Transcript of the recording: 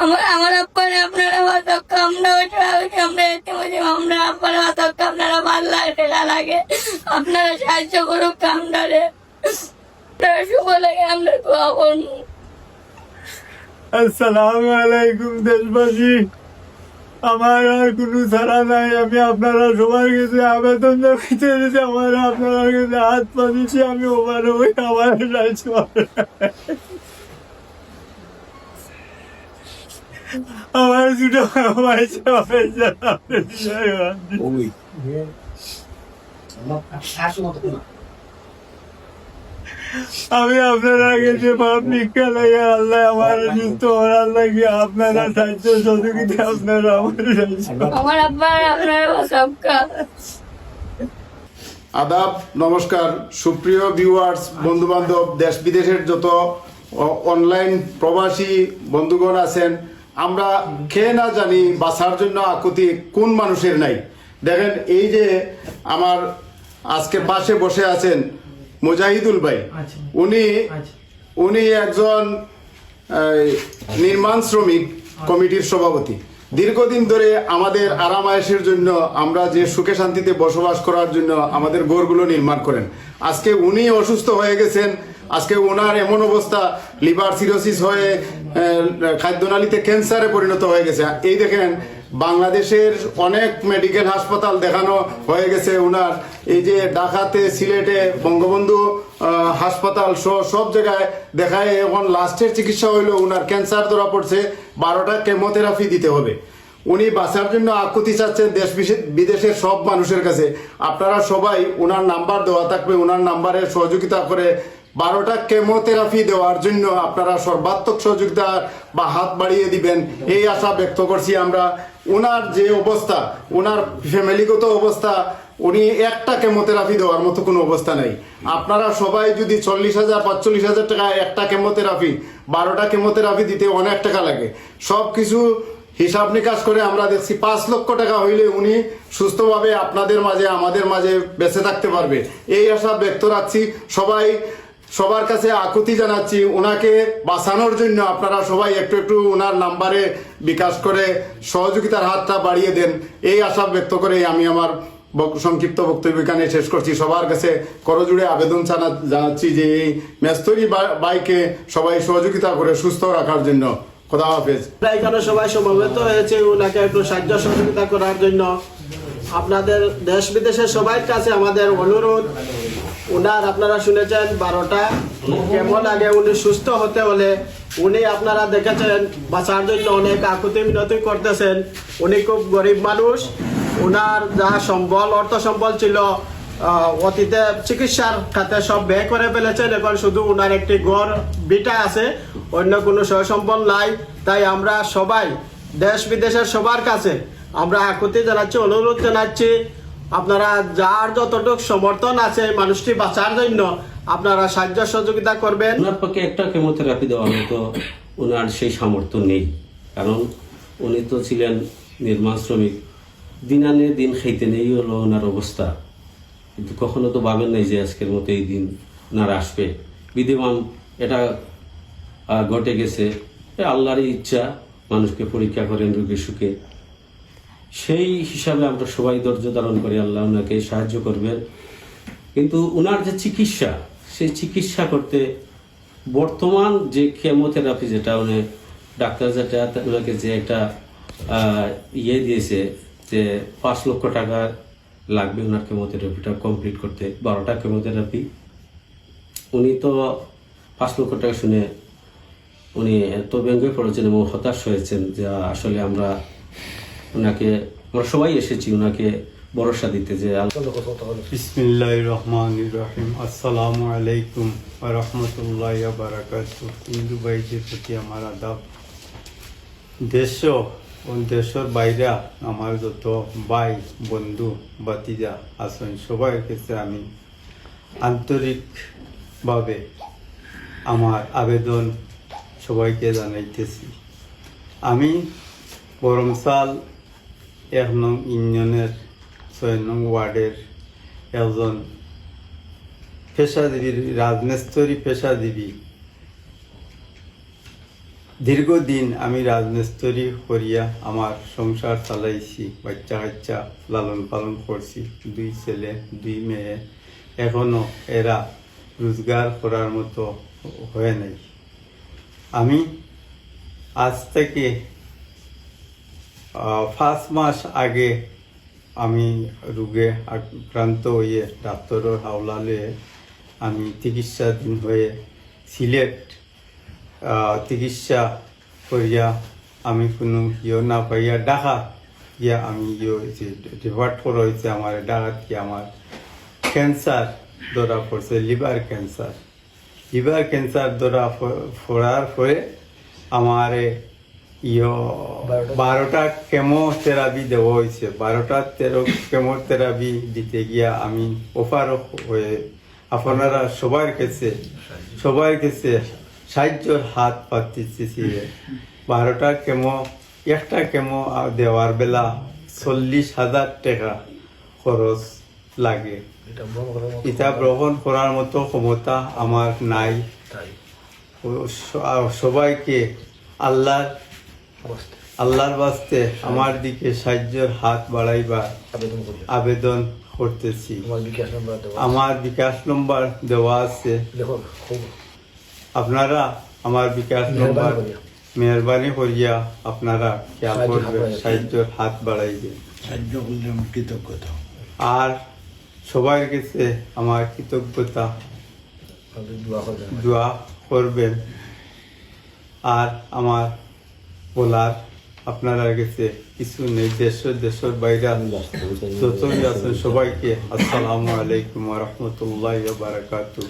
আমার আব্বারে আপনারা বাতক আমরা আমরা ইতিমধ্যে আমরা আব্বারে বাতক আপনারা ভালো লাগে লাগে আপনারা সাহায্য করুক কামদারে শুভ লাগে আমরা দোয়া করবো। আসসালামু আলাইকুম দেশবাসী, আমার আর কোনো ছাড়া নাই। আমি আপনারা সবার কাছে আবেদন জানাইতে আমার আপনারা কাছে হাত পাচ্ছি। আমি ওভার হই আমার আমার দুটো আমি আপনারা কাছে ভাব ভিক্ষা লাগে আল্লাহ আমার সুস্থ করার লাগে আপনারা সাহায্য সহযোগিতা আপনারা আমার আব্বার আপনারা বাতক আদাব, নমস্কার সুপ্রিয় ভিউয়ার্স, বন্ধু বান্ধব, দেশ বিদেশের যত অনলাইন প্রবাসী বন্ধুগণ আছেন, আমরা খেয়ে না জানি বাঁচার জন্য আকুতি কোন মানুষের নাই। দেখেন এই যে আমার আজকে পাশে বসে আছেন মুজাহিদুল ভাই, উনি একজন নির্মাণ শ্রমিক কমিটির সভাপতি। দীর্ঘদিন ধরে আমাদের আরাম আয়েশের জন্য, আমরা যে সুখে শান্তিতে বসবাস করার জন্য আমাদের ঘরগুলো নির্মাণ করেন। আজকে উনি অসুস্থ হয়ে গেছেন। আজকে ওনার এমন অবস্থা, লিভার সিরোসিস হয়ে খাদ্যনালীতে ক্যান্সারে পরিণত হয়ে গেছে। এই দেখেন বাংলাদেশের অনেক মেডিকেল হাসপাতাল দেখানো হয়ে গেছে ওনার। এই যে ঢাকাতে, সিলেটে বঙ্গবন্ধু হাসপাতাল সব জায়গায় দেখায়। এখন লাস্টের চিকিৎসা হইলো ওনার ক্যান্সার ধরা পড়ছে, 12টা কেমোথেরাপি দিতে হবে। উনি বাঁচার জন্য আকুতি চাচ্ছেন দেশ বিদেশের সব মানুষের কাছে। আপনারা সবাই ওনার নাম্বার দেওয়া থাকবে, ওনার নাম্বারে সহযোগিতা করে 12টা কেমোথেরাপি দেওয়ার জন্য আপনারা সর্বাত্মক সহযোগিতা বা হাত বাড়িয়ে দিবেন, এই আশা ব্যক্ত করছি আমরা। ওনার যে অবস্থা, ওনার ফ্যামিলিগত অবস্থা, উনি একটা কেমোথেরাপি দেওয়ার মতো কোনো অবস্থা নাই। আপনারা সবাই যদি 40,000 45,000 টাকা একটা কেমোথেরাপি, 12টা কেমোথেরাপি দিতে অনেক টাকা লাগে। সব কিছু হিসাব নিকাশ করে আমরা দেখছি 5 লক্ষ টাকা হইলে উনি সুস্থভাবে আপনাদের মাঝে, আমাদের মাঝে বেঁচে থাকতে পারবে, এই আশা ব্যক্ত রাখছি। সবার কাছে আকুতি জানাচ্ছি ওনাকে বাঁচানোর জন্য আপনারা সবাই একটু একটু ওনার নাম্বারে বিকাশ করে সহযোগিতার হাতটা বাড়িয়ে দেন, এই আশা ব্যক্ত করে আমি আমার সংক্ষিপ্ত বক্তব্য এখানে শেষ করছি। সবার কাছে করজোড়ে আবেদন জানাচ্ছি যে এই মেস্তরি বাইকে সবাই সহযোগিতা করে সুস্থ রাখার জন্য। খোদা হাফেজ। এখানে সবাই সমবেত হয়েছে ওনাকে একটু সাহায্য সহযোগিতা করার জন্য। আপনাদের দেশ বিদেশের সবার কাছে আমাদের অনুরোধ, ওনার আপনারা শুনেছেন 12টা কেমন আগে উনি সুস্থ হতে হলে উনি আপনারা দেখেছেন বাঁচার জন্য অনেক আকুতি মিনতি করতেছেন। উনি খুব গরিব মানুষ, ওনার যা সম্বল, অর্থ সম্বল ছিল অতীতে চিকিৎসার খাতে সব ব্যয় করে ফেলেছেন। এখন শুধু ওনার একটি ঘর বিটা আছে, অন্য কোনো সহ সম্বল নাই। তাই আমরা সবাই দেশ বিদেশের সবার কাছে আমরা আকুতি জানাচ্ছি, অনুরোধ জানাচ্ছি, আপনারা যার যতটুকু সমর্থন আছে মানুষটি বাঁচার জন্য আপনারা সাহায্য সহযোগিতা করবেন। ওনার পক্ষে একটা কেমোথেরাপি দেওয়ার মতো ওনার সেই সামর্থ্য নেই, কারণ উনি তো ছিলেন নির্মাণ শ্রমিক, দিন আনে দিন খাইতে নেই হলো ওনার অবস্থা। কিন্তু কখনো তো ভাবেন নাই যে আজকের মতো এই দিন ওনার আসবে। বিদ্যমান এটা ঘটে গেছে, আল্লাহরই ইচ্ছা, মানুষকে পরীক্ষা করেন রোগীর সুখে। সেই হিসাবে আমরা সবাই ধৈর্য ধারণ করি, আল্লাহ ওনাকে সাহায্য করবেন। কিন্তু ওনার যে চিকিৎসা, সেই চিকিৎসা করতে বর্তমান যে কেমোথেরাপি যেটা উনি ডাক্তার যেটা ওনাকে যে একটা দিয়েছে যে 5 লক্ষ টাকা লাগবে ওনার কেমোথেরাপিটা কমপ্লিট করতে, 12টা কেমোথেরাপি। উনি তো 5 লক্ষ টাকা শুনে উনি এত ব্যঙ্গে পড়েছেন এবং হতাশ হয়েছেন যে আসলে আমরা সবাই এসেছি ওনাকে ভরসা দিতে। যে বিসমিল্লাহির রহমানির রহিম। আসসালামু আলাইকুম ওয়া রাহমাতুল্লাহি ওয়া বারাকাতুহু। হিন্দু ভাইদের প্রতি আমার আদাব। দেশ ও দেশের বাইরে আমার যত ভাই বন্ধু ভাতিজা আছেন সবার কাছে আমি আন্তরিকভাবে আমার আবেদন সবাইকে জানাইতেছি। আমি গরমসাল 1 নং ইউনিয়নের 6 নং ওয়ার্ডের একজন পেশাজীবী, রাজমিস্ত্রি পেশাজীবী। দীর্ঘদিন আমি রাজমিস্ত্রি করিয়া আমার সংসার চালাইছি, বাচ্চা কাচ্চা লালন পালন করছি, 2 ছেলে 2 মেয়ে। এখনো এরা রোজগার করার মতো হয়ে নাই। আমি আজ থেকে 5 মাস আগে আমি রোগে আক্রান্ত হয়ে ডাক্তারের হাওলালে আমি চিকিৎসাধীন হয়ে সিলেট চিকিৎসা করিয়া আমি কোনো না পাইয়া ঢাকা গিয়া আমি রিভার্ট করা হয়েছে আমার ঢাকা গিয়ে আমার ক্যান্সার ধরা পড়ছে, লিভার ক্যান্সার ধরা পড়ার পরে আমার 12টা কেমোথেরাপি দেওয়া হয়েছে। 12টা কেমোথেরাপি দিতে গিয়া আমি অপার হয়ে আপনারা সবার কাছে সাহায্যের হাত পাতিছি। 12টা কেমো, একটা কেমো দেওয়ার বেলা 40,000 টাকা খরচ লাগে। এটা গ্রহণ করার মতো ক্ষমতা আমার নাই। সবাইকে আল্লাহর বাস্তে আমার দিকে সাহায্যের হাত বাড়াইবার আবেদন করতেছি। আমার বিকাশ নম্বর দেওয়া আছে, আপনারা আমার বিকাশ নম্বর মেহরবানি করিয়া আপনারা খেয়াল করবেন, সাহায্যের হাত বাড়াইবেন। সাহায্য করলে আমার কৃতজ্ঞতা। আর সবার কাছে আমার কৃতজ্ঞতা, দোয়া করবেন। আর আমার বলার আপনারা কাছে কিছু নেই। দেশের বাইরে যতই আছেন সবাইকে আসসালামু আলাইকুম ওয়া রাহমাতুল্লাহি ওয়া বারাকাতুহু।